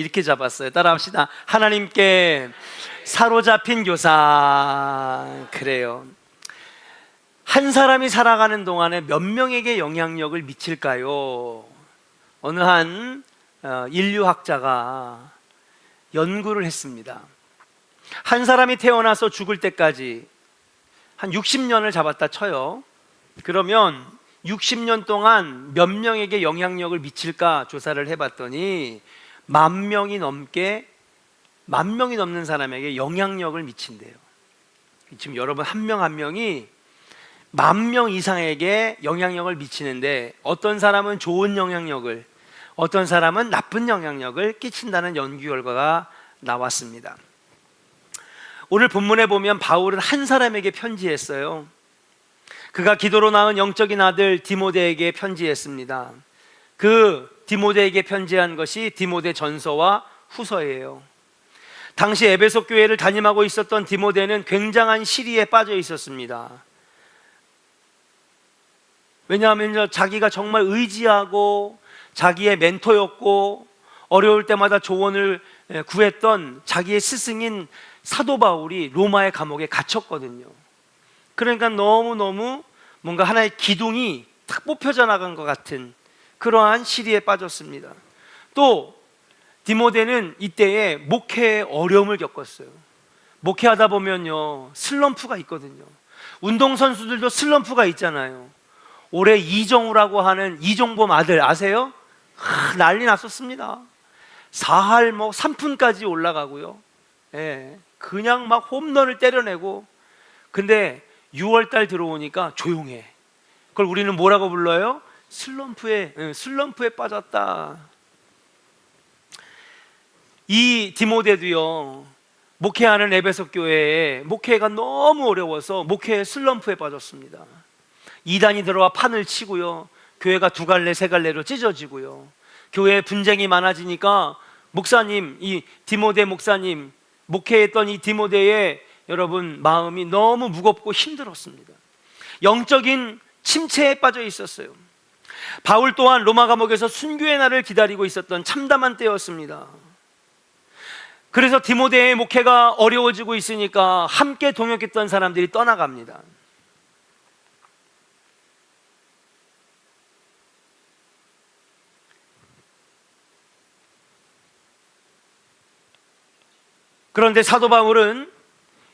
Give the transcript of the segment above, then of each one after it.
이렇게 잡았어요. 따라합시다. 하나님께 사로잡힌 교사. 그래요. 한 사람이 살아가는 동안에 몇 명에게 영향력을 미칠까요? 어느 한 인류학자가 연구를 했습니다. 한 사람이 태어나서 죽을 때까지 한 60년을 잡았다 쳐요. 그러면 60년 동안 몇 명에게 영향력을 미칠까 조사를 해봤더니 10,000명이 넘는 사람에게 영향력을 미친대요. 지금 여러분 한 명 한 명이 10,000명 이상에게 영향력을 미치는데, 어떤 사람은 좋은 영향력을, 어떤 사람은 나쁜 영향력을 끼친다는 연구 결과가 나왔습니다. 오늘 본문에 보면 바울은 한 사람에게 편지했어요. 그가 기도로 낳은 영적인 아들 디모데에게 편지했습니다. 그 디모데에게 편지한 것이 디모데 전서와 후서예요. 당시 에베소 교회를 담임하고 있었던 디모데는 굉장한 시리에 빠져 있었습니다. 왜냐하면 자기가 정말 의지하고 자기의 멘토였고 어려울 때마다 조언을 구했던 자기의 스승인 사도 바울이 로마의 감옥에 갇혔거든요. 그러니까 너무너무 뭔가 하나의 기둥이 탁 뽑혀져 나간 것 같은 그러한 시리에 빠졌습니다. 또 디모데는 이때에 목회에 어려움을 겪었어요. 목회하다 보면요, 슬럼프가 있거든요. 운동선수들도 슬럼프가 있잖아요. 올해 이정우라고 하는 이종범 아들 아세요? 난리 났었습니다. 4할 3푼까지 올라가고요. 그냥 막 홈런을 때려내고. 근데 6월달 들어오니까 조용해. 그걸 우리는 뭐라고 불러요? 슬럼프에 빠졌다. 이 디모데도요, 목회하는 에베소 교회에 목회가 너무 어려워서 목회의 슬럼프에 빠졌습니다. 이단이 들어와 판을 치고요, 교회가 2갈래 3갈래로 찢어지고요, 교회에 분쟁이 많아지니까 목사님, 이 디모데 목사님, 목회했던 이 디모데의 여러분 마음이 너무 무겁고 힘들었습니다. 영적인 침체에 빠져 있었어요. 바울 또한 로마 감옥에서 순교의 날을 기다리고 있었던 참담한 때였습니다. 그래서 디모데의 목회가 어려워지고 있으니까 함께 동역했던 사람들이 떠나갑니다. 그런데 사도 바울은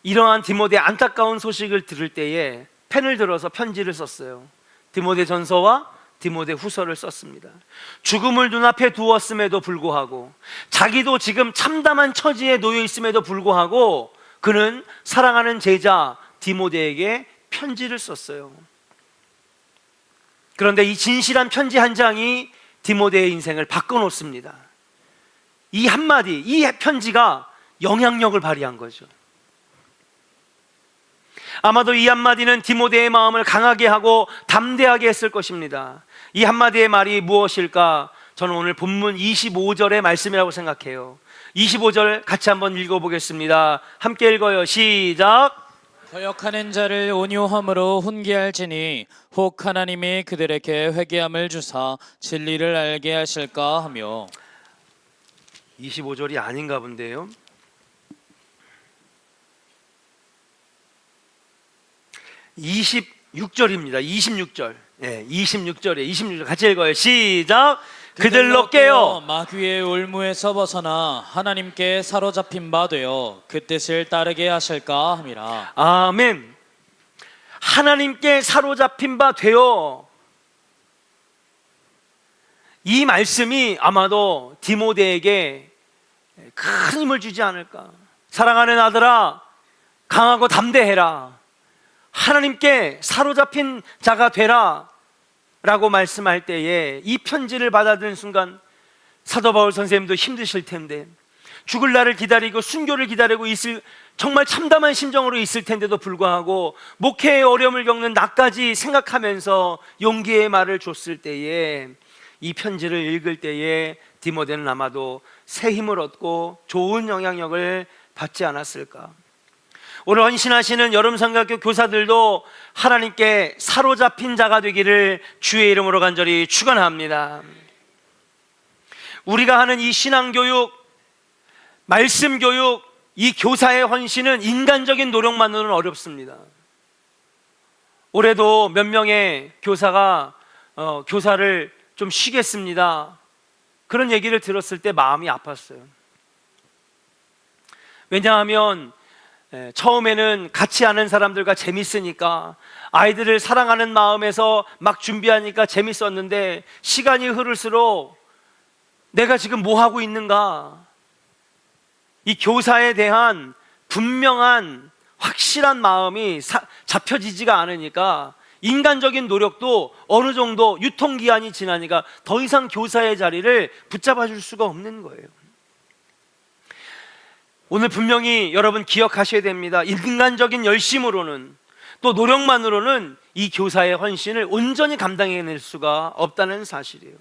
이러한 디모데의 안타까운 소식을 들을 때에 펜을 들어서 편지를 썼어요. 디모데 전서와 디모데 후서를 썼습니다. 죽음을 눈앞에 두었음에도 불구하고, 자기도 지금 참담한 처지에 놓여 있음에도 불구하고 그는 사랑하는 제자 디모데에게 편지를 썼어요. 그런데 이 진실한 편지 한 장이 디모데의 인생을 바꿔놓습니다. 이 한마디, 이 편지가 영향력을 발휘한 거죠. 아마도 이 한마디는 디모데의 마음을 강하게 하고 담대하게 했을 것입니다. 이 한마디의 말이 무엇일까? 저는 오늘 본문 25절의 말씀이라고 생각해요. 25절 같이 한번 읽어보겠습니다. 함께 읽어요. 시작. 거역하는 자를 온유함으로 훈계할지니 혹 하나님이 그들에게 회개함을 주사 진리를 알게 하실까 하며. 25절이 아닌가 본데요. 26절입니다. 26절. 26절에 같이 읽어요. 시작. 그들로 깨어 마귀의 올무에서 벗어나 하나님께 사로잡힌 바 되어 그 뜻을 따르게 하실까 함이라. 아멘. 하나님께 사로잡힌 바 되어. 이 말씀이 아마도 디모데에게 큰 힘을 주지 않을까. 사랑하는 아들아, 강하고 담대해라. 하나님께 사로잡힌 자가 되라 라고 말씀할 때에 이 편지를 받아들인 순간 사도 바울 선생님도 힘드실 텐데, 죽을 날을 기다리고 순교를 기다리고 있을 정말 참담한 심정으로 있을 텐데도 불구하고 목회의 어려움을 겪는 나까지 생각하면서 용기의 말을 줬을 때에, 이 편지를 읽을 때에 디모데는 아마도 새 힘을 얻고 좋은 영향력을 받지 않았을까. 오늘 헌신하시는 여름성가학교 교사들도 하나님께 사로잡힌 자가 되기를 주의 이름으로 간절히 축원합니다. 우리가 하는 이 신앙교육, 말씀 교육, 이 교사의 헌신은 인간적인 노력만으로는 어렵습니다. 올해도 몇 명의 교사가 교사를 좀 쉬겠습니다, 그런 얘기를 들었을 때 마음이 아팠어요. 왜냐하면 처음에는 같이 하는 사람들과 재밌으니까, 아이들을 사랑하는 마음에서 막 준비하니까 재밌었는데, 시간이 흐를수록 내가 지금 뭐 하고 있는가, 이 교사에 대한 분명한 확실한 마음이 잡혀지지가 않으니까 인간적인 노력도 어느 정도 유통기한이 지나니까 더 이상 교사의 자리를 붙잡아 줄 수가 없는 거예요. 오늘 분명히 여러분 기억하셔야 됩니다. 인간적인 열심으로는, 또 노력만으로는 이 교사의 헌신을 온전히 감당해낼 수가 없다는 사실이에요.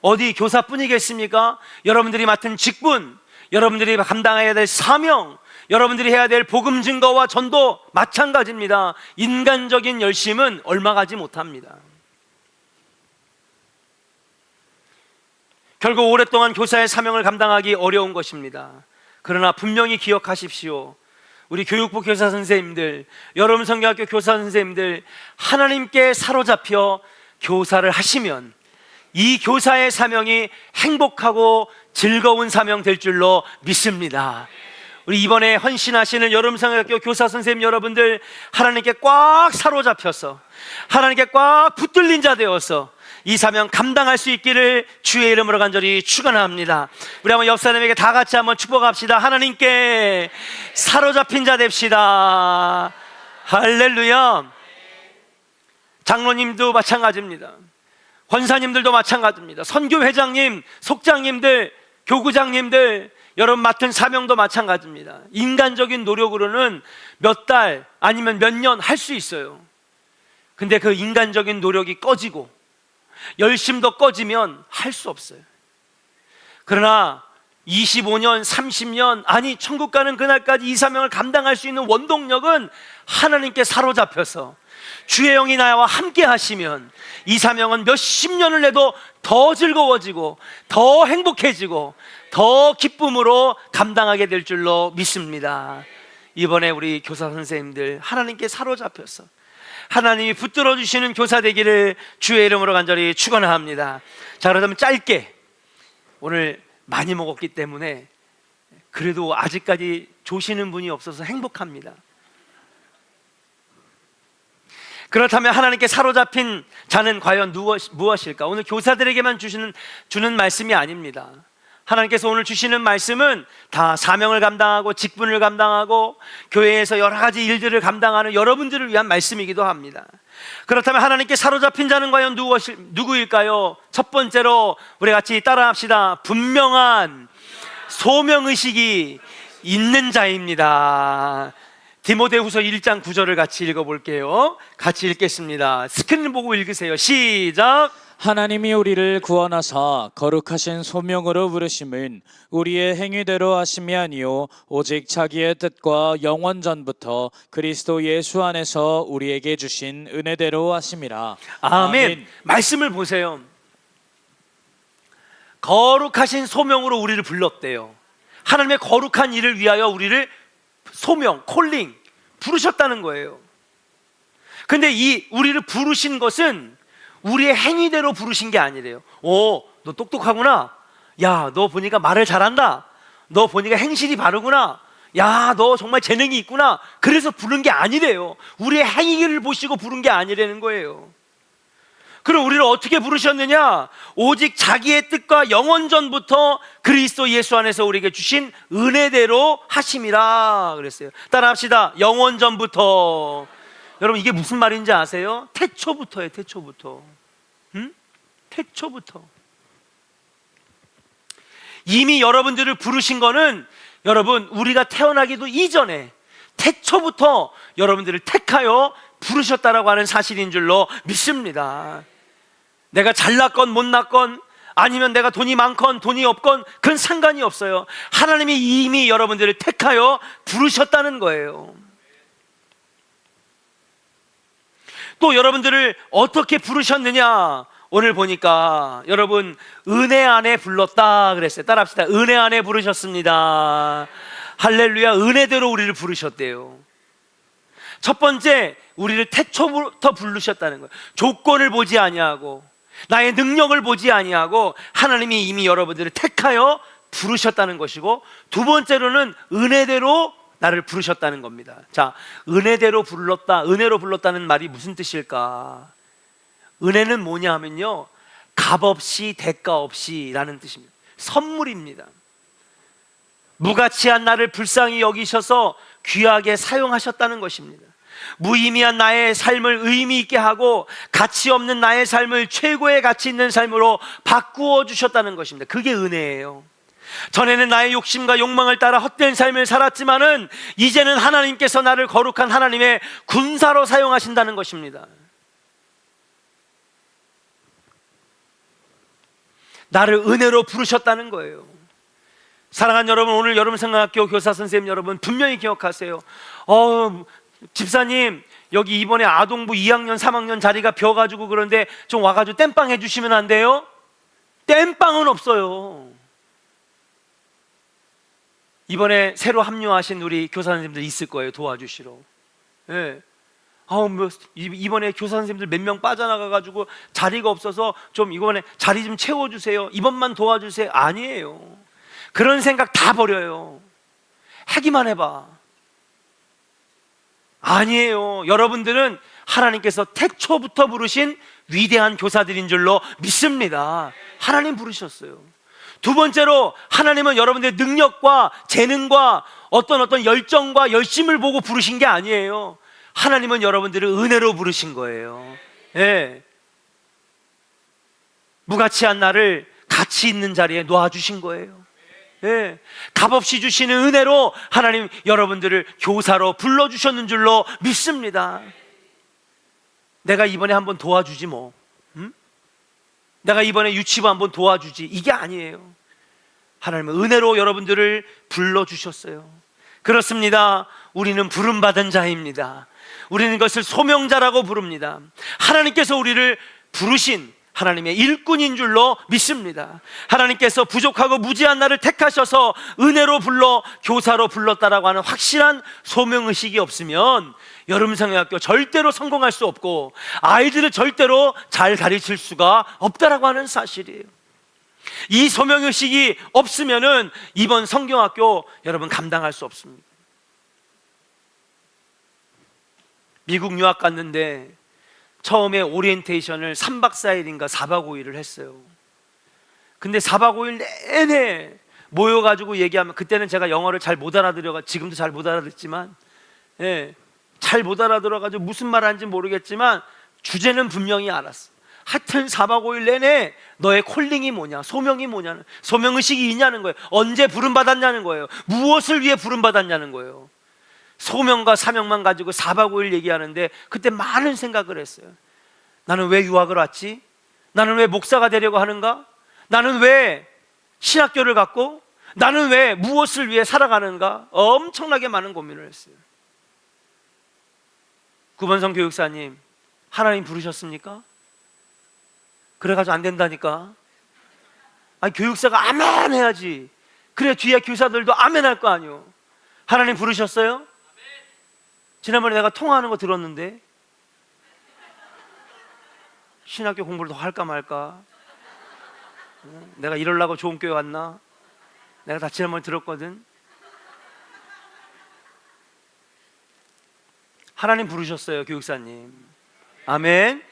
어디 교사뿐이겠습니까? 여러분들이 맡은 직분, 여러분들이 감당해야 될 사명, 여러분들이 해야 될 복음 증거와 전도 마찬가지입니다. 인간적인 열심은 얼마 가지 못합니다. 결국 오랫동안 교사의 사명을 감당하기 어려운 것입니다. 그러나 분명히 기억하십시오. 우리 교육부 교사 선생님들, 여러분 성경학교 교사 선생님들, 하나님께 사로잡혀 교사를 하시면 이 교사의 사명이 행복하고 즐거운 사명 될 줄로 믿습니다. 우리 이번에 헌신하시는 여름성경학교 교사 선생님 여러분들, 하나님께 꽉 사로잡혀서 하나님께 꽉 붙들린 자 되어서 이 사명 감당할 수 있기를 주의 이름으로 간절히 축원합니다. 우리 한번 옆 사람에게 다 같이 한번 축복합시다. 하나님께 사로잡힌 자 됩시다. 할렐루야. 장로님도 마찬가지입니다. 권사님들도 마찬가지입니다. 선교회장님, 속장님들, 교구장님들, 여러분 맡은 사명도 마찬가지입니다. 인간적인 노력으로는 몇 달 아니면 몇 년 할 수 있어요. 근데 그 인간적인 노력이 꺼지고 열심도 꺼지면 할 수 없어요. 그러나 25년, 30년, 아니 천국 가는 그날까지 이 사명을 감당할 수 있는 원동력은 하나님께 사로잡혀서 주의 영이 나와 함께 하시면 이 사명은 몇십 년을 내도 더 즐거워지고 더 행복해지고 더 기쁨으로 감당하게 될 줄로 믿습니다. 이번에 우리 교사 선생님들 하나님께 사로잡혀서 하나님이 붙들어 주시는 교사 되기를 주의 이름으로 간절히 축원합니다. 자, 그렇다면 짧게, 오늘 많이 먹었기 때문에 그래도 아직까지 조시는 분이 없어서 행복합니다. 그렇다면 하나님께 사로잡힌 자는 과연 무엇일까? 오늘 교사들에게만 주는 말씀이 아닙니다. 하나님께서 오늘 주시는 말씀은 다 사명을 감당하고 직분을 감당하고 교회에서 여러 가지 일들을 감당하는 여러분들을 위한 말씀이기도 합니다. 그렇다면 하나님께 사로잡힌 자는 과연 누구일까요? 첫 번째로 우리 같이 따라합시다. 분명한 소명의식이 있는 자입니다. 디모데후서 1장 9절을 같이 읽어볼게요. 같이 읽겠습니다. 스크린 보고 읽으세요. 시작. 하나님이 우리를 구원하사 거룩하신 소명으로 부르심은 우리의 행위대로 하심이 아니요 오직 자기의 뜻과 영원 전부터 그리스도 예수 안에서 우리에게 주신 은혜대로 하심이라. 아멘. 말씀을 보세요. 거룩하신 소명으로 우리를 불렀대요. 하나님의 거룩한 일을 위하여 우리를 소명, 콜링, 부르셨다는 거예요. 근데 이 우리를 부르신 것은 우리의 행위대로 부르신 게 아니래요. 오, 너 똑똑하구나. 야, 너 보니까 말을 잘한다. 너 보니까 행실이 바르구나. 야, 너 정말 재능이 있구나. 그래서 부른 게 아니래요. 우리의 행위를 보시고 부른 게 아니라는 거예요. 그럼 우리를 어떻게 부르셨느냐? 오직 자기의 뜻과 영원 전부터 그리스도 예수 안에서 우리에게 주신 은혜대로 하심이라 그랬어요. 따라합시다. 영원 전부터. 여러분, 이게 무슨 말인지 아세요? 태초부터예요. 태초부터. 태초부터. 이미 여러분들을 부르신 거는 여러분, 우리가 태어나기도 이전에 태초부터 여러분들을 택하여 부르셨다라고 하는 사실인 줄로 믿습니다. 내가 잘났건 못났건 아니면 내가 돈이 많건 돈이 없건 그건 상관이 없어요. 하나님이 이미 여러분들을 택하여 부르셨다는 거예요. 또 여러분들을 어떻게 부르셨느냐? 오늘 보니까 여러분 은혜 안에 불렀다 그랬어요. 따라합시다. 은혜 안에 부르셨습니다. 할렐루야. 은혜대로 우리를 부르셨대요. 첫 번째, 우리를 태초부터 부르셨다는 거예요. 조건을 보지 아니하고 나의 능력을 보지 아니하고 하나님이 이미 여러분들을 택하여 부르셨다는 것이고, 두 번째로는 은혜대로 나를 부르셨다는 겁니다. 자, 은혜대로 불렀다, 은혜로 불렀다는 말이 무슨 뜻일까? 은혜는 뭐냐 하면요, 값없이 대가 없이 라는 뜻입니다. 선물입니다. 무가치한 나를 불쌍히 여기셔서 귀하게 사용하셨다는 것입니다. 무의미한 나의 삶을 의미 있게 하고 가치 없는 나의 삶을 최고의 가치 있는 삶으로 바꾸어 주셨다는 것입니다. 그게 은혜예요. 전에는 나의 욕심과 욕망을 따라 헛된 삶을 살았지만은 이제는 하나님께서 나를 거룩한 하나님의 군사로 사용하신다는 것입니다. 나를 은혜로 부르셨다는 거예요. 사랑하는 여러분, 오늘 여러분 성경학교 교사 선생님 여러분 분명히 기억하세요. 집사님, 여기 이번에 아동부 2학년 3학년 자리가 비어가지고 그런데 좀 와가지고 땜빵 해주시면 안 돼요? 땜빵은 없어요. 이번에 새로 합류하신 우리 교사 선생님들 있을 거예요. 도와주시러. 예. 이번에 교사 선생님들 몇 명 빠져나가가지고 자리가 없어서 좀 이번에 자리 좀 채워주세요, 이번만 도와주세요. 아니에요. 그런 생각 다 버려요. 하기만 해봐. 아니에요. 여러분들은 하나님께서 태초부터 부르신 위대한 교사들인 줄로 믿습니다. 하나님 부르셨어요. 두 번째로, 하나님은 여러분들의 능력과 재능과 어떤 열정과 열심을 보고 부르신 게 아니에요. 하나님은 여러분들을 은혜로 부르신 거예요. 예. 무가치한 나를 가치 있는 자리에 놓아주신 거예요. 예. 값없이 주시는 은혜로 하나님 여러분들을 교사로 불러주셨는 줄로 믿습니다. 내가 이번에 한번 도와주지 뭐, 내가 이번에 유치부 한번 도와주지, 이게 아니에요. 하나님은 은혜로 여러분들을 불러주셨어요. 그렇습니다. 우리는 부름받은 자입니다. 우리는 이것을 소명자라고 부릅니다. 하나님께서 우리를 부르신 하나님의 일꾼인 줄로 믿습니다. 하나님께서 부족하고 무지한 나를 택하셔서 은혜로 불러 교사로 불렀다라고 하는 확실한 소명의식이 없으면 여름성경학교 절대로 성공할 수 없고 아이들을 절대로 잘 가르칠 수가 없다라고 하는 사실이에요. 이 소명의식이 없으면은 이번 성경학교 여러분 감당할 수 없습니다. 미국 유학 갔는데 처음에 오리엔테이션을 3박 4일인가 4박 5일을 했어요. 근데 4박 5일 내내 모여가지고 얘기하면, 그때는 제가 영어를 잘 못 알아들어가지고, 지금도 잘 못 알아듣지만, 잘 못 알아들어가지고 무슨 말 하는지 모르겠지만 주제는 분명히 알았어. 하여튼 4박 5일 내내 너의 콜링이 뭐냐, 소명이 뭐냐는, 소명의식이 있냐는 거예요. 언제 부름받았냐는 거예요. 무엇을 위해 부름받았냐는 거예요. 소명과 사명만 가지고 4박 5일 얘기하는데 그때 많은 생각을 했어요. 나는 왜 유학을 왔지? 나는 왜 목사가 되려고 하는가? 나는 왜 신학교를 갔고? 나는 왜 무엇을 위해 살아가는가? 엄청나게 많은 고민을 했어요. 구본성 교육사님, 하나님 부르셨습니까? 그래가지고 안 된다니까. 아니, 교육사가 아멘 해야지. 그래 뒤에 교사들도 아멘 할 거 아니요. 하나님 부르셨어요? 지난번에 내가 통화하는 거 들었는데, 신학교 공부를 더 할까 말까, 내가 이러려고 좋은 교회 왔나, 내가 다 지난번에 들었거든. 하나님 부르셨어요, 교육사님. 아멘.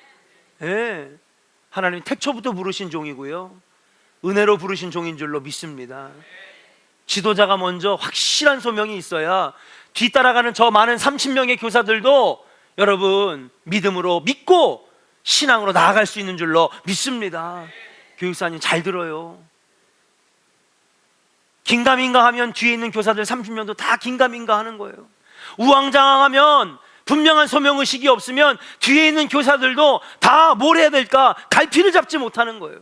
예. 하나님 태초부터 부르신 종이고요, 은혜로 부르신 종인 줄로 믿습니다. 지도자가 먼저 확실한 소명이 있어야 뒤따라가는 저 많은 30명의 교사들도 여러분 믿음으로 믿고 신앙으로 나아갈 수 있는 줄로 믿습니다. 교육사님 잘 들어요. 긴가민가 하면 뒤에 있는 교사들 30명도 다 긴가민가 하는 거예요. 우왕좌왕하면, 분명한 소명의식이 없으면 뒤에 있는 교사들도 다 뭘 해야 될까 갈피를 잡지 못하는 거예요.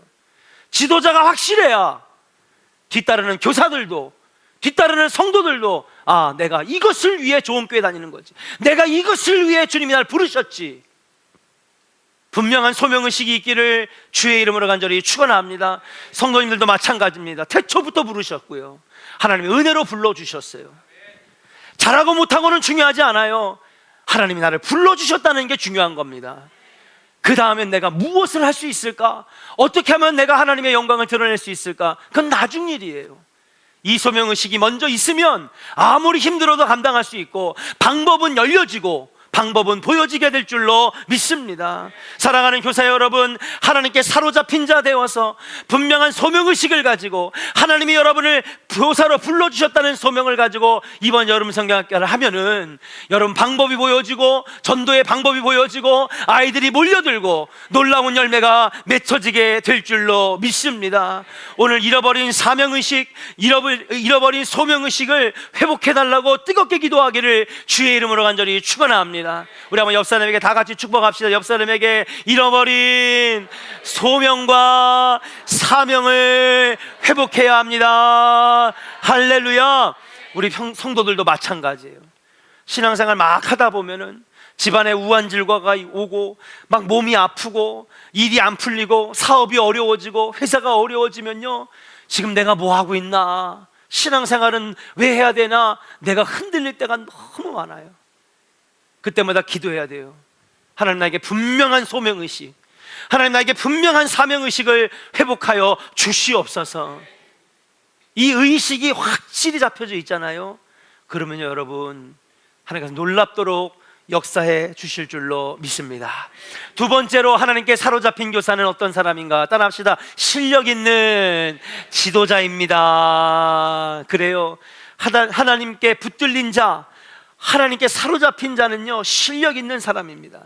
지도자가 확실해야 뒤따르는 교사들도, 뒤따르는 성도들도, 아, 내가 이것을 위해 좋은 교회 다니는 거지, 내가 이것을 위해 주님이 날 부르셨지, 분명한 소명의식이 있기를 주의 이름으로 간절히 축원합니다. 성도님들도 마찬가지입니다. 태초부터 부르셨고요, 하나님의 은혜로 불러주셨어요. 잘하고 못하고는 중요하지 않아요. 하나님이 나를 불러주셨다는 게 중요한 겁니다. 그 다음엔 내가 무엇을 할 수 있을까? 어떻게 하면 내가 하나님의 영광을 드러낼 수 있을까? 그건 나중 일이에요. 이 소명의식이 먼저 있으면 아무리 힘들어도 감당할 수 있고, 방법은 열려지고 방법은 보여지게 될 줄로 믿습니다. 사랑하는 교사 여러분, 하나님께 사로잡힌 자 되어서 분명한 소명의식을 가지고 하나님이 여러분을 교사로 불러주셨다는 소명을 가지고 이번 여름 성경학교를 하면은 여러분 방법이 보여지고, 전도의 방법이 보여지고, 아이들이 몰려들고 놀라운 열매가 맺혀지게 될 줄로 믿습니다. 오늘 잃어버린 사명의식, 잃어버린 소명의식을 회복해달라고 뜨겁게 기도하기를 주의 이름으로 간절히 축원합니다. 우리 한번 옆 사람에게 다 같이 축복합시다. 옆 사람에게 잃어버린 소명과 사명을 회복해야 합니다. 할렐루야. 우리 성도들도 마찬가지예요. 신앙생활 막 하다 보면은 집안에 우환질과가 오고, 막 몸이 아프고, 일이 안 풀리고, 사업이 어려워지고, 회사가 어려워지면요, 지금 내가 뭐 하고 있나, 신앙생활은 왜 해야 되나, 내가 흔들릴 때가 너무 많아요. 그때마다 기도해야 돼요. 하나님, 나에게 분명한 소명의식, 하나님, 나에게 분명한 사명의식을 회복하여 주시옵소서. 이 의식이 확실히 잡혀져 있잖아요. 그러면요, 여러분, 하나님께서 놀랍도록 역사해 주실 줄로 믿습니다. 두 번째로 하나님께 사로잡힌 교사는 어떤 사람인가? 따라합시다. 실력 있는 지도자입니다. 그래요. 하나님께 붙들린 자, 하나님께 사로잡힌 자는요, 실력 있는 사람입니다.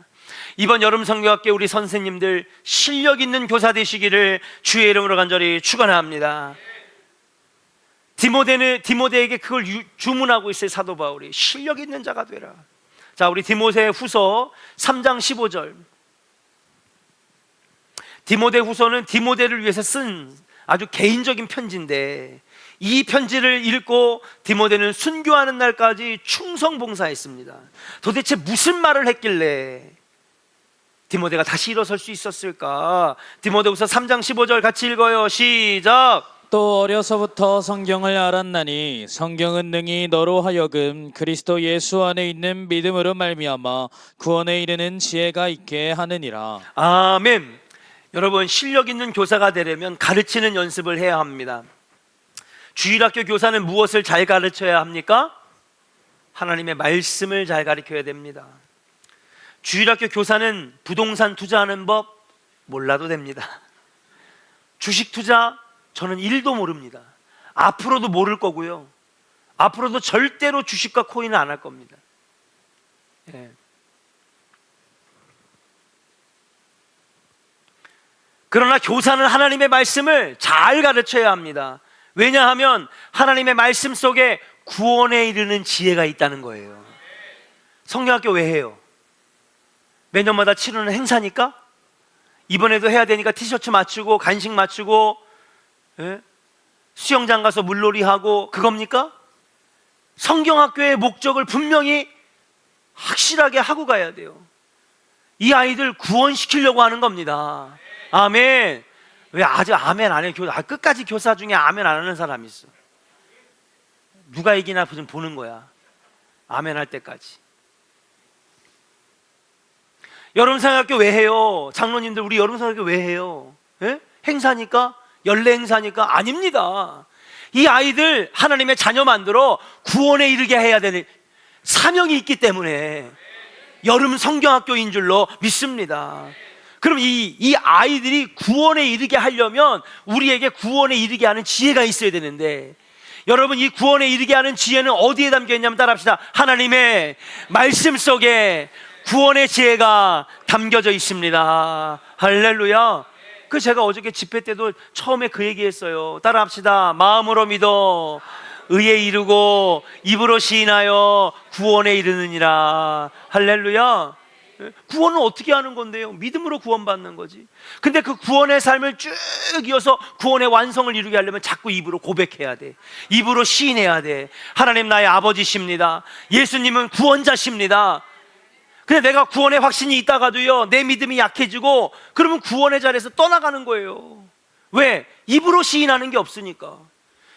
이번 여름 성경학교 우리 선생님들 실력 있는 교사 되시기를 주의 이름으로 간절히 축원합니다. 디모데에게 그걸 주문하고 있어요. 사도 바울이 실력 있는 자가 되라. 자, 우리 디모데 후서 3장 15절. 디모데 후서는 디모데를 위해서 쓴 아주 개인적인 편지인데, 이 편지를 읽고 디모데는 순교하는 날까지 충성봉사했습니다. 도대체 무슨 말을 했길래 디모데가 다시 일어설 수 있었을까? 디모데후서 3장 15절 같이 읽어요. 시작. 또 어려서부터 성경을 알았나니 성경은 능히 너로 하여금 그리스도 예수 안에 있는 믿음으로 말미암아 구원에 이르는 지혜가 있게 하느니라. 아멘. 여러분, 실력 있는 교사가 되려면 가르치는 연습을 해야 합니다. 주일학교 교사는 무엇을 잘 가르쳐야 합니까? 하나님의 말씀을 잘 가르쳐야 됩니다. 주일학교 교사는 부동산 투자하는 법 몰라도 됩니다. 주식 투자 저는 1도 모릅니다. 앞으로도 모를 거고요, 앞으로도 절대로 주식과 코인은 안 할 겁니다. 예. 그러나 교사는 하나님의 말씀을 잘 가르쳐야 합니다. 왜냐하면 하나님의 말씀 속에 구원에 이르는 지혜가 있다는 거예요. 성경학교 왜 해요? 매년마다 치르는 행사니까? 이번에도 해야 되니까 티셔츠 맞추고 간식 맞추고, 예? 수영장 가서 물놀이 하고, 그겁니까? 성경학교의 목적을 분명히 확실하게 하고 가야 돼요. 이 아이들 구원시키려고 하는 겁니다. 아멘. 왜 아직 아멘 안 해요? 끝까지 교사 중에 아멘 안 하는 사람이 있어. 누가 이기나 보는 거야. 아멘 할 때까지. 여름성경학교 왜 해요? 장로님들, 우리 여름성경학교 왜 해요? 예? 행사니까? 연례 행사니까? 아닙니다. 이 아이들 하나님의 자녀 만들어 구원에 이르게 해야 되는 사명이 있기 때문에 여름 성경학교인 줄로 믿습니다. 그럼 이 아이들이 구원에 이르게 하려면 우리에게 구원에 이르게 하는 지혜가 있어야 되는데, 여러분, 이 구원에 이르게 하는 지혜는 어디에 담겨 있냐면, 따라합시다. 하나님의 말씀 속에 구원의 지혜가 담겨져 있습니다. 할렐루야. 그 제가 어저께 집회 때도 처음에 그 얘기했어요. 따라합시다. 마음으로 믿어 의에 이르고 입으로 시인하여 구원에 이르느니라. 할렐루야. 구원은 어떻게 하는 건데요? 믿음으로 구원받는 거지. 근데 그 구원의 삶을 쭉 이어서 구원의 완성을 이루게 하려면 자꾸 입으로 고백해야 돼. 입으로 시인해야 돼. 하나님 나의 아버지십니다. 예수님은 구원자십니다. 근데 내가 구원의 확신이 있다가도요, 내 믿음이 약해지고 그러면 구원의 자리에서 떠나가는 거예요. 왜? 입으로 시인하는 게 없으니까.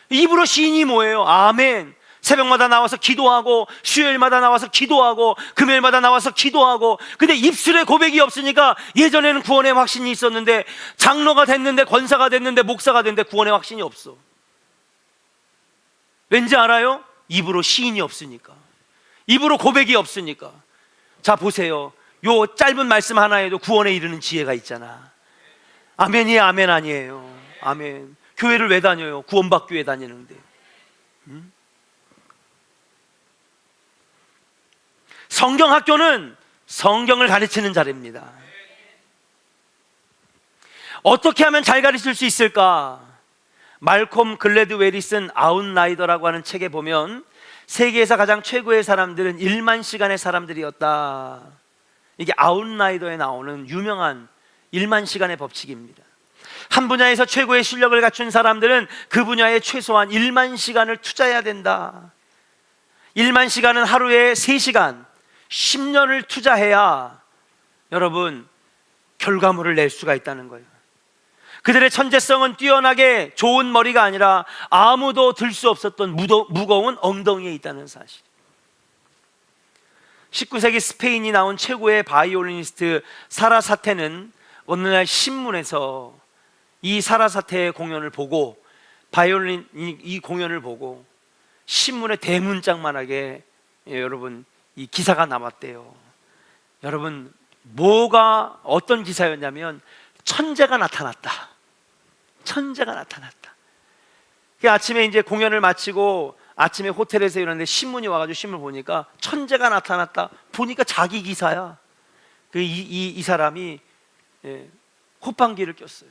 입으로 시인이 뭐예요? 아멘. 새벽마다 나와서 기도하고, 수요일마다 나와서 기도하고, 금요일마다 나와서 기도하고. 근데 입술에 고백이 없으니까, 예전에는 구원의 확신이 있었는데, 장로가 됐는데, 권사가 됐는데, 목사가 됐는데 구원의 확신이 없어. 왠지 알아요? 입으로 시인이 없으니까, 입으로 고백이 없으니까. 자, 보세요. 요 짧은 말씀 하나에도 구원에 이르는 지혜가 있잖아. 아멘이에요, 아멘 아니에요? 아멘. 교회를 왜 다녀요? 구원받기 위해 다니는데. 성경학교는 성경을 가르치는 자리입니다. 어떻게 하면 잘 가르칠 수 있을까? 말콤 글래드웰이 쓴 아웃라이더라고 하는 책에 보면 세계에서 가장 최고의 사람들은 1만 시간의 사람들이었다. 이게 아웃라이더에 나오는 유명한 1만 시간의 법칙입니다. 한 분야에서 최고의 실력을 갖춘 사람들은 그 분야에 최소한 1만 시간을 투자해야 된다. 1만 시간은 하루에 3시간, 10년을 투자해야 여러분 결과물을 낼 수가 있다는 거예요. 그들의 천재성은 뛰어나게 좋은 머리가 아니라 아무도 들 수 없었던 무거운 엉덩이에 있다는 사실. 19세기 스페인이 나온 최고의 바이올리니스트 사라사테는 어느 날 신문에서 이 사라사테의 공연을 보고, 바이올린 이 공연을 보고 신문에 대문짝만하게 여러분 이 기사가 남았대요. 여러분 뭐가 어떤 기사였냐면 천재가 나타났다. 천재가 나타났다. 아침에 이제 공연을 마치고 아침에 호텔에서 일어났는데 신문이 와가지고 신문 보니까 천재가 나타났다. 보니까 자기 기사야. 이 사람이 호빵기를 꼈어요.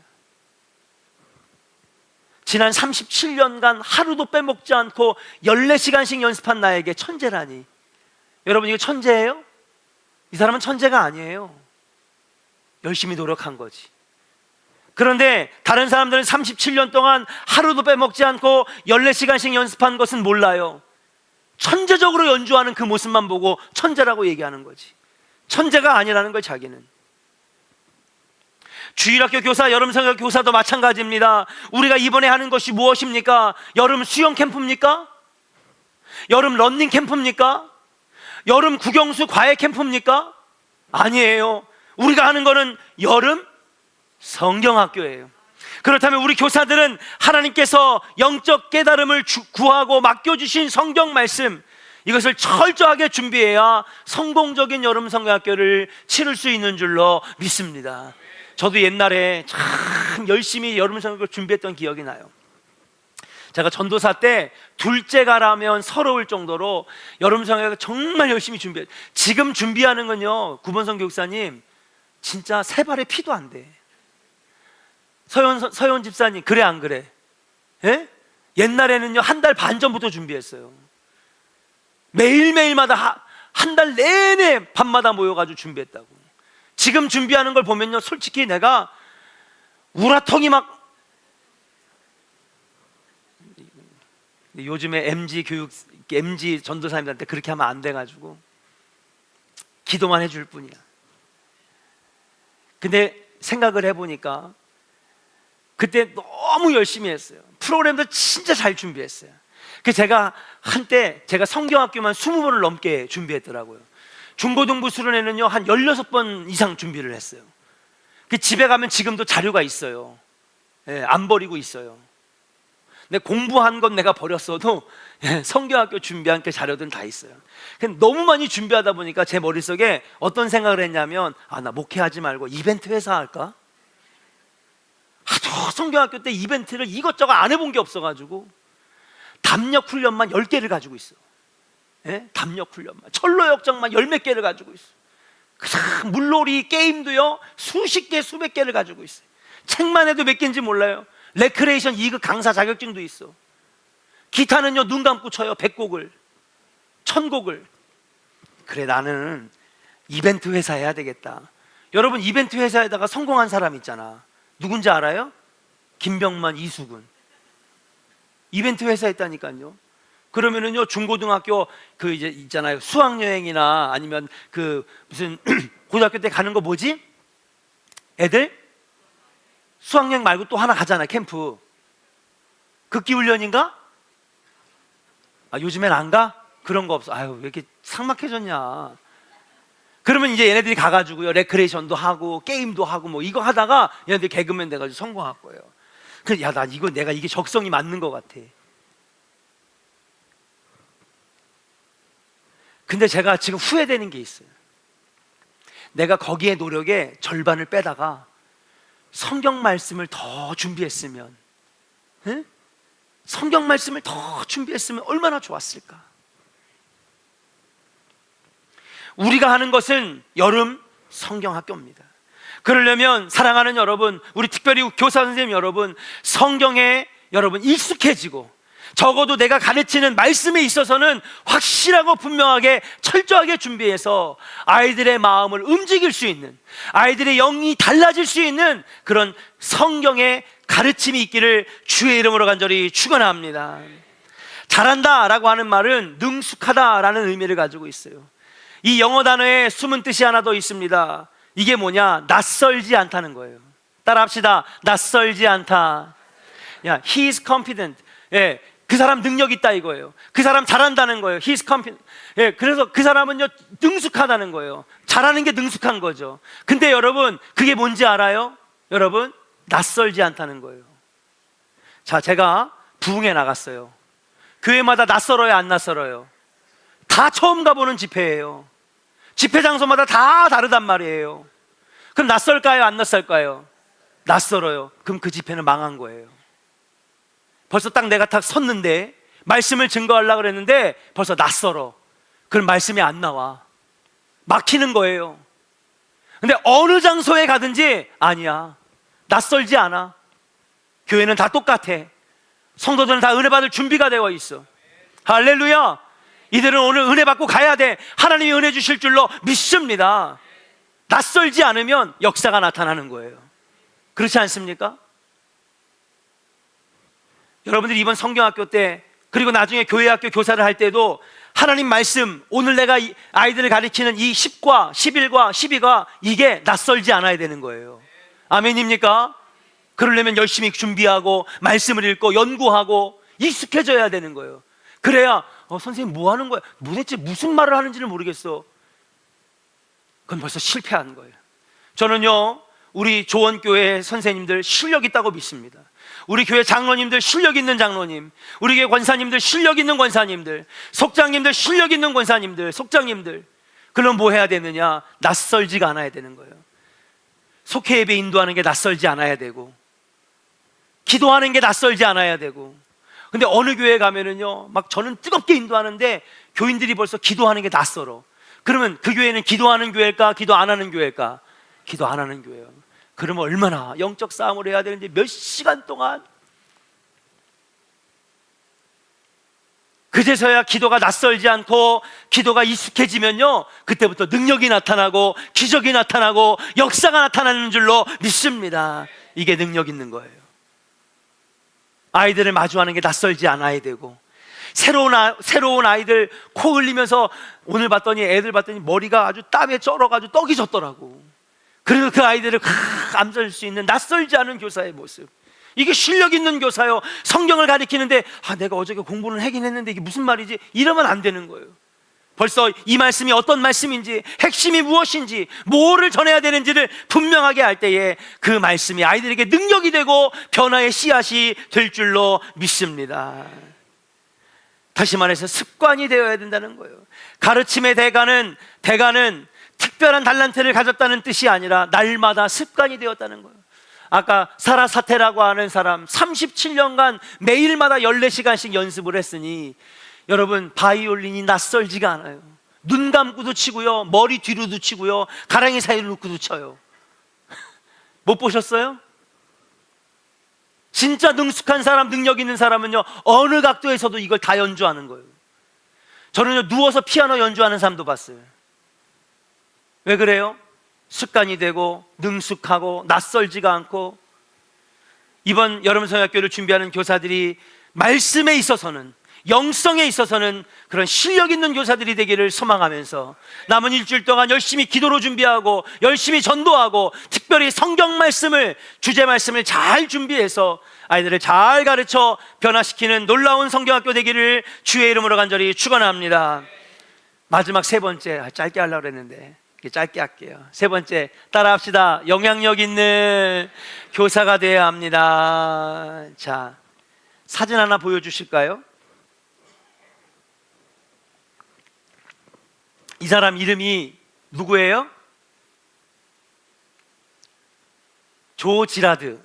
지난 37년간 하루도 빼먹지 않고 14시간씩 연습한 나에게 천재라니. 여러분 이거 천재예요? 이 사람은 천재가 아니에요. 열심히 노력한 거지. 그런데 다른 사람들은 37년 동안 하루도 빼먹지 않고 14시간씩 연습한 것은 몰라요. 천재적으로 연주하는 그 모습만 보고 천재라고 얘기하는 거지. 천재가 아니라는 걸 자기는. 주일학교 교사, 여름성경 교사도 마찬가지입니다. 우리가 이번에 하는 것이 무엇입니까? 여름 수영 캠프입니까? 여름 런닝 캠프입니까? 여름 국영수 과외 캠프입니까? 아니에요. 우리가 하는 거는 여름 성경학교예요. 그렇다면 우리 교사들은 하나님께서 영적 깨달음을 구하고 맡겨주신 성경 말씀, 이것을 철저하게 준비해야 성공적인 여름 성경학교를 치를 수 있는 줄로 믿습니다. 저도 옛날에 참 열심히 여름 성경학교 준비했던 기억이 나요. 제가 전도사 때 둘째가라면 서러울 정도로 여름 성경학교 정말 열심히 준비했어요. 지금 준비하는 건요, 구본성 교육사님 진짜 세 발의 피도 안 돼. 서현 집사님 그래 안 그래? 예? 옛날에는요 한 달 반 전부터 준비했어요. 매일매일마다 한 달 내내 밤마다 모여가지고 준비했다고. 지금 준비하는 걸 보면요 솔직히 내가 우라통이 막, 요즘에 MG 전도사님들한테 그렇게 하면 안 돼가지고 기도만 해줄 뿐이야. 근데 생각을 해보니까 그때 너무 열심히 했어요. 프로그램도 진짜 잘 준비했어요. 제가 한때 제가 성경학교만 20번을 넘게 준비했더라고요. 중고등부 수련회는요 한 16번 이상 준비를 했어요. 집에 가면 지금도 자료가 있어요. 안 버리고 있어요. 근데 공부한 건 내가 버렸어도 성경학교 준비한 그 자료들은 다 있어요. 너무 많이 준비하다 보니까 제 머릿속에 어떤 생각을 했냐면, 나 목회하지 말고 이벤트 회사 할까? 하도 성경학교 때 이벤트를 이것저것 안 해본 게 없어가지고 담력 훈련만 10개를 가지고 있어. 담력 훈련만, 철로 역정만 10몇 개를 가지고 있어. 물놀이 게임도요 수십 개 수백 개를 가지고 있어요. 책만 해도 몇 개인지 몰라요. 레크레이션 2급 강사 자격증도 있어. 기타는요 눈 감고 쳐요. 100곡을 1000곡을. 그래 나는 이벤트 회사 해야 되겠다. 여러분 이벤트 회사에다가 성공한 사람 있잖아. 누군지 알아요? 김병만, 이수근. 이벤트 회사 했다니까요. 그러면은요 중고등학교 그 이제 있잖아요, 수학여행이나 아니면 그 무슨 고등학교 때 가는 거 뭐지? 애들 수학여행 말고 또 하나 가잖아, 캠프. 극기훈련인가? 요즘엔 안 가? 그런 거 없어. 아유, 왜 이렇게 삭막해졌냐. 그러면 이제 얘네들이 가가지고요 레크레이션도 하고 게임도 하고 뭐 이거 하다가 얘네들 개그맨 돼가지고 성공할 거예요. 그래서 야, 나 이거 내가 이게 적성이 맞는 것 같아. 근데 제가 지금 후회되는 게 있어요. 내가 거기에 노력에 절반을 빼다가 성경 말씀을 더 준비했으면, 응? 성경 말씀을 더 준비했으면 얼마나 좋았을까. 우리가 하는 것은 여름 성경학교입니다. 그러려면 사랑하는 여러분, 우리 특별히 교사 선생님 여러분, 성경에 여러분 익숙해지고 적어도 내가 가르치는 말씀에 있어서는 확실하고 분명하게 철저하게 준비해서 아이들의 마음을 움직일 수 있는, 아이들의 영이 달라질 수 있는 그런 성경의 가르침이 있기를 주의 이름으로 간절히 축원합니다. 잘한다라고 하는 말은 능숙하다라는 의미를 가지고 있어요. 이 영어 단어에 숨은 뜻이 하나 더 있습니다. 이게 뭐냐? 낯설지 않다는 거예요. 따라합시다. 낯설지 않다. 야, he is confident. 예, 그 사람 능력 있다 이거예요. 그 사람 잘한다는 거예요. he is confident. 예, 그래서 그 사람은요 능숙하다는 거예요. 잘하는 게 능숙한 거죠. 근데 여러분, 그게 뭔지 알아요? 여러분, 낯설지 않다는 거예요. 자, 제가 부흥에 나갔어요. 교회마다 낯설어요, 안 낯설어요? 다 처음 가보는 집회예요. 집회 장소마다 다 다르단 말이에요. 그럼 낯설까요, 안 낯설까요? 낯설어요. 그럼 그 집회는 망한 거예요. 벌써 딱 내가 딱 섰는데 말씀을 증거하려고 그랬는데 벌써 낯설어. 그럼 말씀이 안 나와. 막히는 거예요. 근데 어느 장소에 가든지 아니야, 낯설지 않아. 교회는 다 똑같아. 성도들은 다 은혜 받을 준비가 되어 있어. 할렐루야. 이들은 오늘 은혜 받고 가야 돼. 하나님이 은혜 주실 줄로 믿습니다. 낯설지 않으면 역사가 나타나는 거예요. 그렇지 않습니까? 여러분들이 이번 성경학교 때, 그리고 나중에 교회학교 교사를 할 때도 하나님 말씀, 오늘 내가 아이들을 가르치는 이 10과 11과 12가 이게 낯설지 않아야 되는 거예요. 아멘입니까? 그러려면 열심히 준비하고 말씀을 읽고 연구하고 익숙해져야 되는 거예요. 그래야 선생님 뭐 하는 거야? 도대체 무슨 말을 하는지를 모르겠어. 그건 벌써 실패한 거예요. 저는요 우리 조원교회 선생님들 실력 있다고 믿습니다. 우리 교회 장로님들 실력 있는 장로님, 우리 교회 권사님들 실력 있는 권사님들, 속장님들 실력 있는 권사님들, 속장님들. 그럼 뭐 해야 되느냐? 낯설지가 않아야 되는 거예요. 속회 예배 인도하는 게 낯설지 않아야 되고, 기도하는 게 낯설지 않아야 되고. 근데 어느 교회 가면은요 막 저는 뜨겁게 인도하는데 교인들이 벌써 기도하는 게 낯설어. 그러면 그 교회는 기도하는 교회일까, 기도 안 하는 교회일까? 기도 안 하는 교회예요. 그러면 얼마나 영적 싸움을 해야 되는지, 몇 시간 동안. 그제서야 기도가 낯설지 않고 기도가 익숙해지면요 그때부터 능력이 나타나고 기적이 나타나고 역사가 나타나는 줄로 믿습니다. 이게 능력 있는 거예요. 아이들을 마주하는 게 낯설지 않아야 되고, 새로운 아이들 코 흘리면서, 오늘 봤더니 애들 봤더니 머리가 아주 땀에 쩔어가지고 떡이 졌더라고. 그래서 그 아이들을 감쌀 수 있는 낯설지 않은 교사의 모습, 이게 실력 있는 교사요. 성경을 가리키는데 내가 어저께 공부는 하긴 했는데 이게 무슨 말이지? 이러면 안 되는 거예요. 벌써 이 말씀이 어떤 말씀인지, 핵심이 무엇인지, 뭐를 전해야 되는지를 분명하게 할 때에 그 말씀이 아이들에게 능력이 되고 변화의 씨앗이 될 줄로 믿습니다. 다시 말해서 습관이 되어야 된다는 거예요. 가르침의 대가는 특별한 달란트를 가졌다는 뜻이 아니라 날마다 습관이 되었다는 거예요. 아까 사라사테라고 하는 사람 37년간 매일마다 14시간씩 연습을 했으니 여러분, 바이올린이 낯설지가 않아요. 눈 감고도 치고요, 머리 뒤로도 치고요, 가랑이 사이로 놓고도 쳐요. 못 보셨어요? 진짜 능숙한 사람, 능력 있는 사람은요 어느 각도에서도 이걸 다 연주하는 거예요. 저는요 누워서 피아노 연주하는 사람도 봤어요. 왜 그래요? 습관이 되고 능숙하고 낯설지가 않고. 이번 여름성역교를 준비하는 교사들이 말씀에 있어서는, 영성에 있어서는 그런 실력 있는 교사들이 되기를 소망하면서 남은 일주일 동안 열심히 기도로 준비하고 열심히 전도하고 특별히 성경 말씀을, 주제 말씀을 잘 준비해서 아이들을 잘 가르쳐 변화시키는 놀라운 성경학교 되기를 주의 이름으로 간절히 축원합니다. 마지막 세 번째, 짧게 하려고 했는데 짧게 할게요. 세 번째, 따라합시다. 영향력 있는 교사가 되어야 합니다. 자, 사진 하나 보여주실까요? 이 사람 이름이 누구예요? 조 지라드.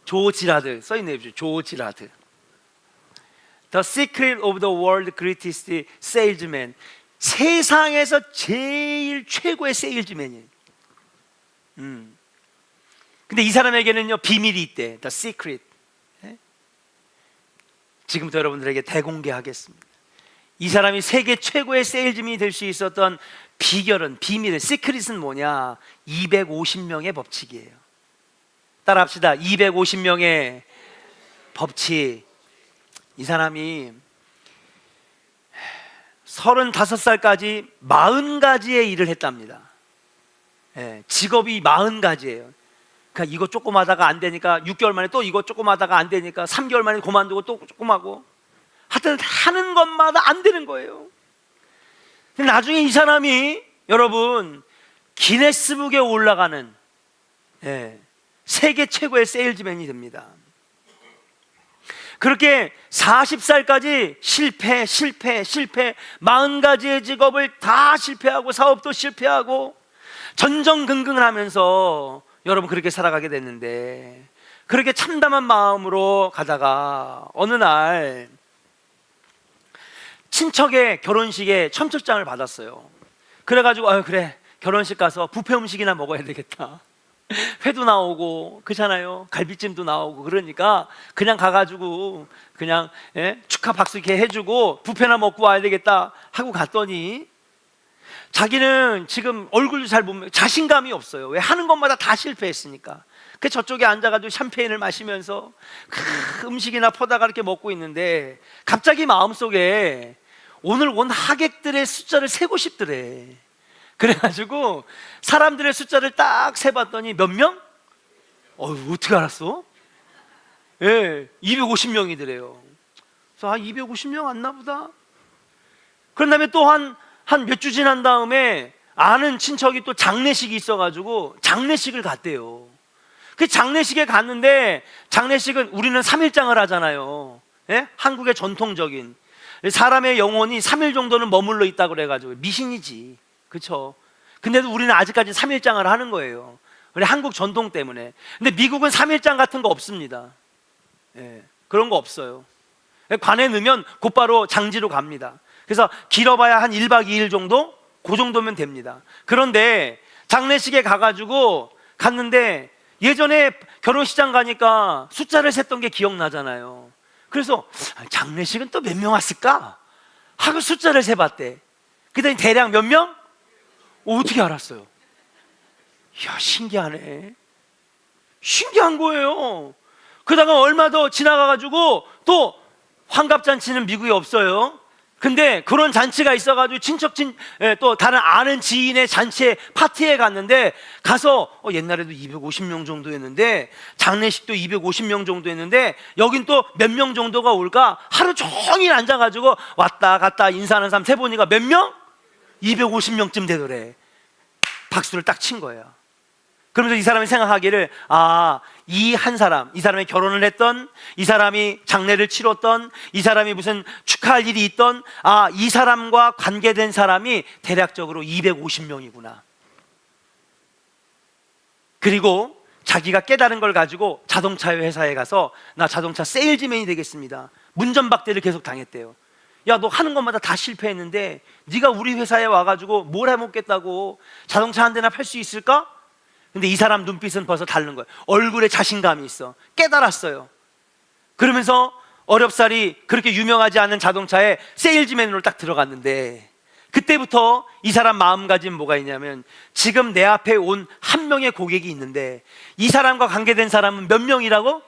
조 지라드 써있네요. 조 지라드. The Secret of the World Greatest Salesman. 세상에서 제일 최고의 세일즈맨이에요. 근데 이 사람에게는요 비밀이 있대. The Secret. 지금부터 여러분들에게 대공개하겠습니다. 이 사람이 세계 최고의 세일즈맨이 될 수 있었던 비결은, 비밀은, 시크릿은 뭐냐? 250명의 법칙이에요. 따라합시다. 250명의 법칙. 이 사람이 35살까지 40가지의 일을 했답니다. 직업이 40가지예요. 그러니까 이거 조금 하다가 안 되니까 6개월 만에 또 이거 조금 하다가 안 되니까 3개월 만에 그만두고 또 조금 하고, 하여튼 하는 것마다 안 되는 거예요. 근데 나중에 이 사람이 여러분 기네스북에 올라가는 세계 최고의 세일즈맨이 됩니다. 그렇게 40살까지 실패 40가지의 직업을 다 실패하고 사업도 실패하고 전전긍긍을 하면서 여러분 그렇게 살아가게 됐는데, 그렇게 참담한 마음으로 가다가 어느 날 친척의 결혼식에 청첩장을 받았어요. 그래가지고 그래, 결혼식 가서 뷔페 음식이나 먹어야 되겠다. 회도 나오고 그렇잖아요. 갈비찜도 나오고 그러니까 그냥 가가지고 그냥 축하 박수 이렇게 해주고 뷔페나 먹고 와야 되겠다 하고 갔더니 자기는 지금 얼굴도 잘 못, 자신감이 없어요. 왜? 하는 것마다 다 실패했으니까. 그 저쪽에 앉아가지고 샴페인을 마시면서 음식이나 퍼다가 이렇게 먹고 있는데 갑자기 마음속에 오늘 온 하객들의 숫자를 세고 싶더래. 그래가지고 사람들의 숫자를 딱 세봤더니 몇 명? 어떻게 알았어? 250명이더래요. 그래서 250명 왔나 보다. 그런 다음에 또 한 몇 주 지난 다음에 아는 친척이 또 장례식이 있어가지고 장례식을 갔대요. 그 장례식에 갔는데, 장례식은 우리는 3일장을 하잖아요. 한국의 전통적인 사람의 영혼이 3일 정도는 머물러 있다고 그래가지고 미신이지, 그렇죠? 근데도 우리는 아직까지 3일장을 하는 거예요. 우리 한국 전통 때문에. 근데 미국은 3일장 같은 거 없습니다. 그런 거 없어요. 관에 넣으면 곧바로 장지로 갑니다. 그래서 길어봐야 한 1박 2일 정도? 그 정도면 됩니다. 그런데 장례식에 가가지고 갔는데 예전에 결혼식장 가니까 숫자를 셌던 게 기억나잖아요. 그래서 장례식은 또 몇 명 왔을까? 하고 숫자를 세봤대. 그랬더니 대략 몇 명? 어떻게 알았어요? 이야, 신기하네. 신기한 거예요. 그러다가 얼마 더 지나가가지고 또 환갑잔치는 미국에 없어요. 근데 그런 잔치가 있어가지고 또 다른 아는 지인의 잔치에 파티에 갔는데 가서 옛날에도 250명 정도였는데 장례식도 250명 정도였는데 여긴 또 몇 명 정도가 올까? 하루 종일 앉아가지고 왔다 갔다 인사하는 사람 세보니까 몇 명? 250명쯤 되더래. 박수를 딱 친 거예요. 그러면서 이 사람이 생각하기를, 이 한 사람, 이 사람이 결혼을 했던, 이 사람이 장례를 치렀던, 이 사람이 무슨 축하할 일이 있던, 이 사람과 관계된 사람이 대략적으로 250명이구나. 그리고 자기가 깨달은 걸 가지고 자동차 회사에 가서 나 자동차 세일즈맨이 되겠습니다. 문전박대를 계속 당했대요. 야, 너 하는 것마다 다 실패했는데 네가 우리 회사에 와가지고 뭘 해먹겠다고, 자동차 한 대나 팔 수 있을까? 근데 이 사람 눈빛은 벌써 다른 거예요. 얼굴에 자신감이 있어. 깨달았어요. 그러면서 어렵사리 그렇게 유명하지 않은 자동차에 세일즈맨으로 딱 들어갔는데, 그때부터 이 사람 마음가짐 뭐가 있냐면, 지금 내 앞에 온 한 명의 고객이 있는데 이 사람과 관계된 사람은 몇 명이라고?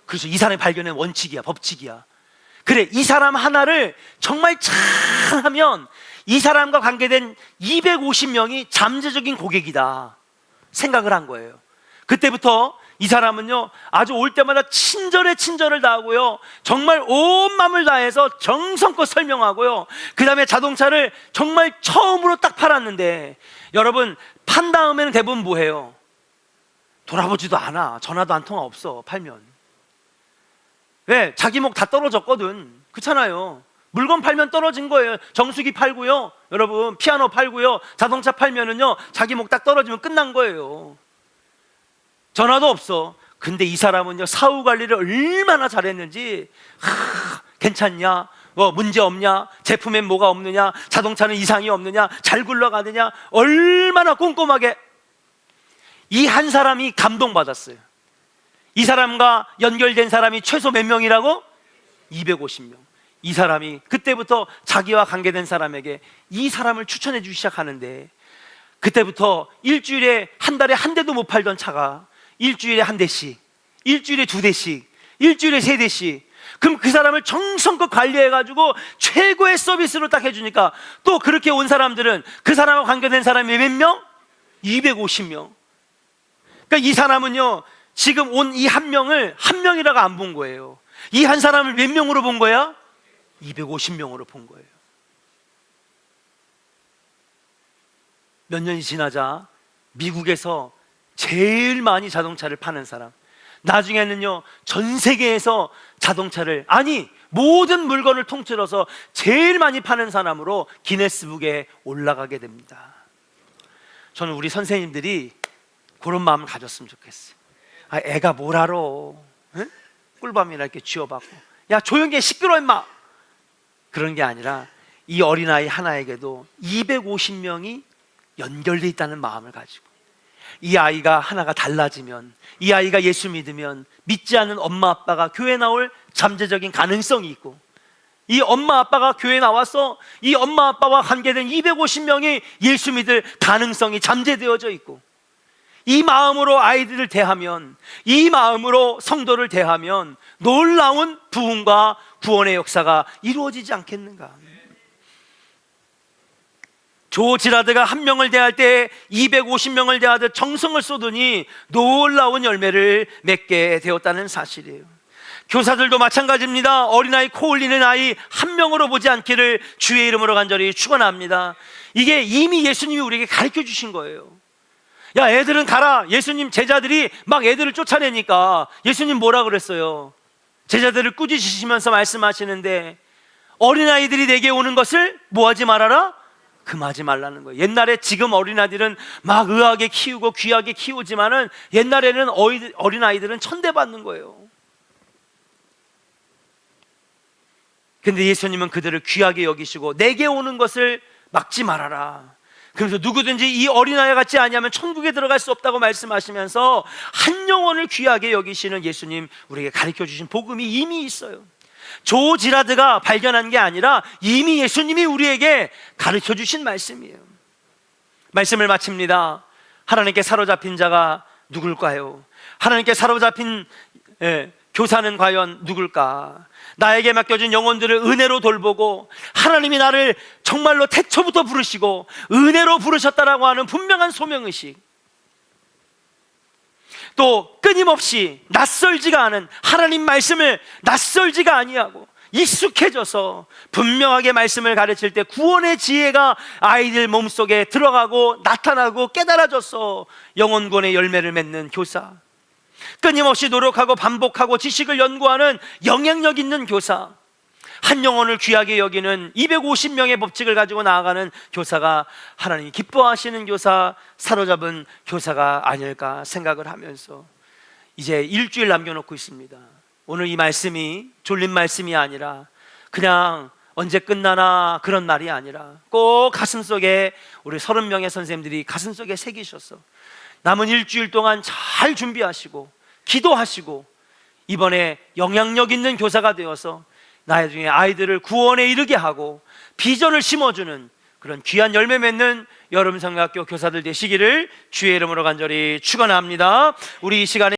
그렇죠. 이 사람이 발견한 원칙이야, 법칙이야. 그래, 이 사람 하나를 정말 잘하면 이 사람과 관계된 250명이 잠재적인 고객이다 생각을 한 거예요. 그때부터 이 사람은요, 아주 올 때마다 친절에 친절을 다하고요, 정말 온 마음을 다해서 정성껏 설명하고요, 그 다음에 자동차를 정말 처음으로 딱 팔았는데, 여러분, 판 다음에는 대부분 뭐해요? 돌아보지도 않아. 전화도 한 통화 없어, 팔면. 왜? 자기 목 다 떨어졌거든. 그렇잖아요. 물건 팔면 떨어진 거예요. 정수기 팔고요, 여러분, 피아노 팔고요, 자동차 팔면은요, 자기 목 딱 떨어지면 끝난 거예요. 전화도 없어. 근데 이 사람은요, 사후 관리를 얼마나 잘했는지, 괜찮냐? 뭐 문제 없냐? 제품엔 뭐가 없느냐? 자동차는 이상이 없느냐? 잘 굴러가느냐? 얼마나 꼼꼼하게. 이 한 사람이 감동받았어요. 이 사람과 연결된 사람이 최소 몇 명이라고? 250명. 이 사람이 그때부터 자기와 관계된 사람에게 이 사람을 추천해 주기 시작하는데, 그때부터 일주일에, 한 달에 한 대도 못 팔던 차가 일주일에 한 대씩, 일주일에 두 대씩, 일주일에 세 대씩. 그럼 그 사람을 정성껏 관리해가지고 최고의 서비스로 딱 해주니까, 또 그렇게 온 사람들은 그 사람과 관계된 사람이 몇 명? 250명. 그러니까 이 사람은요, 지금 온 이 한 명을 한 명이라고 안 본 거예요. 이 한 사람을 몇 명으로 본 거야? 250명으로 본 거예요. 몇 년이 지나자 미국에서 제일 많이 자동차를 파는 사람, 나중에는요, 전 세계에서 자동차를, 아니 모든 물건을 통틀어서 제일 많이 파는 사람으로 기네스북에 올라가게 됩니다. 저는 우리 선생님들이 그런 마음을 가졌으면 좋겠어요. 아, 애가 뭘 알아? 응? 꿀밤이나 이렇게 쥐어받고, 야 조용히 해, 시끄러워 임마, 그런 게 아니라 이 어린아이 하나에게도 250명이 연결되어 있다는 마음을 가지고, 이 아이가 하나가 달라지면, 이 아이가 예수 믿으면 믿지 않는 엄마 아빠가 교회 나올 잠재적인 가능성이 있고, 이 엄마 아빠가 교회 나와서 이 엄마 아빠와 관계된 250명이 예수 믿을 가능성이 잠재되어져 있고, 이 마음으로 아이들을 대하면, 이 마음으로 성도를 대하면 놀라운 부흥과 구원의 역사가 이루어지지 않겠는가. 조 지라드가 한 명을 대할 때 250명을 대하듯 정성을 쏟으니 놀라운 열매를 맺게 되었다는 사실이에요. 교사들도 마찬가지입니다. 어린아이 코 올리는 아이 한 명으로 보지 않기를 주의 이름으로 간절히 축원합니다. 이게 이미 예수님이 우리에게 가르쳐 주신 거예요. 야, 애들은 가라. 예수님 제자들이 막 애들을 쫓아내니까 예수님 뭐라 그랬어요? 제자들을 꾸짖으시면서 말씀하시는데, 어린아이들이 내게 오는 것을 뭐하지 말아라? 금하지 말라는 거예요. 옛날에, 지금 어린아이들은 막 의하게 키우고 귀하게 키우지만은 옛날에는 어린아이들은 천대받는 거예요. 근데 예수님은 그들을 귀하게 여기시고 내게 오는 것을 막지 말아라. 그래서 누구든지 이 어린아이 같지 아니하면 천국에 들어갈 수 없다고 말씀하시면서 한 영혼을 귀하게 여기시는 예수님, 우리에게 가르쳐 주신 복음이 이미 있어요. 조 지라드가 발견한 게 아니라 이미 예수님이 우리에게 가르쳐 주신 말씀이에요. 말씀을 마칩니다. 하나님께 사로잡힌 자가 누굴까요? 하나님께 사로잡힌 교사는 과연 누굴까? 나에게 맡겨진 영혼들을 은혜로 돌보고, 하나님이 나를 정말로 태초부터 부르시고 은혜로 부르셨다라고 하는 분명한 소명의식, 또 끊임없이 낯설지가 않은 하나님 말씀을 낯설지가 아니하고 익숙해져서 분명하게 말씀을 가르칠 때 구원의 지혜가 아이들 몸속에 들어가고 나타나고 깨달아져서 영혼권의 열매를 맺는 교사, 끊임없이 노력하고 반복하고 지식을 연구하는 영향력 있는 교사, 한 영혼을 귀하게 여기는 250명의 법칙을 가지고 나아가는 교사가 하나님이 기뻐하시는 교사, 사로잡은 교사가 아닐까 생각을 하면서 이제 일주일 남겨놓고 있습니다. 오늘 이 말씀이 졸린 말씀이 아니라 그냥 언제 끝나나 그런 말이 아니라 꼭 가슴속에, 우리 30명의 선생님들이 가슴속에 새기셔서 남은 일주일 동안 잘 준비하시고 기도하시고 이번에 영향력 있는 교사가 되어서 나중에 아이들을 구원에 이르게 하고 비전을 심어주는 그런 귀한 열매 맺는 여름성경학교 교사들 되시기를 주의 이름으로 간절히 축원합니다. 우리 이 시간에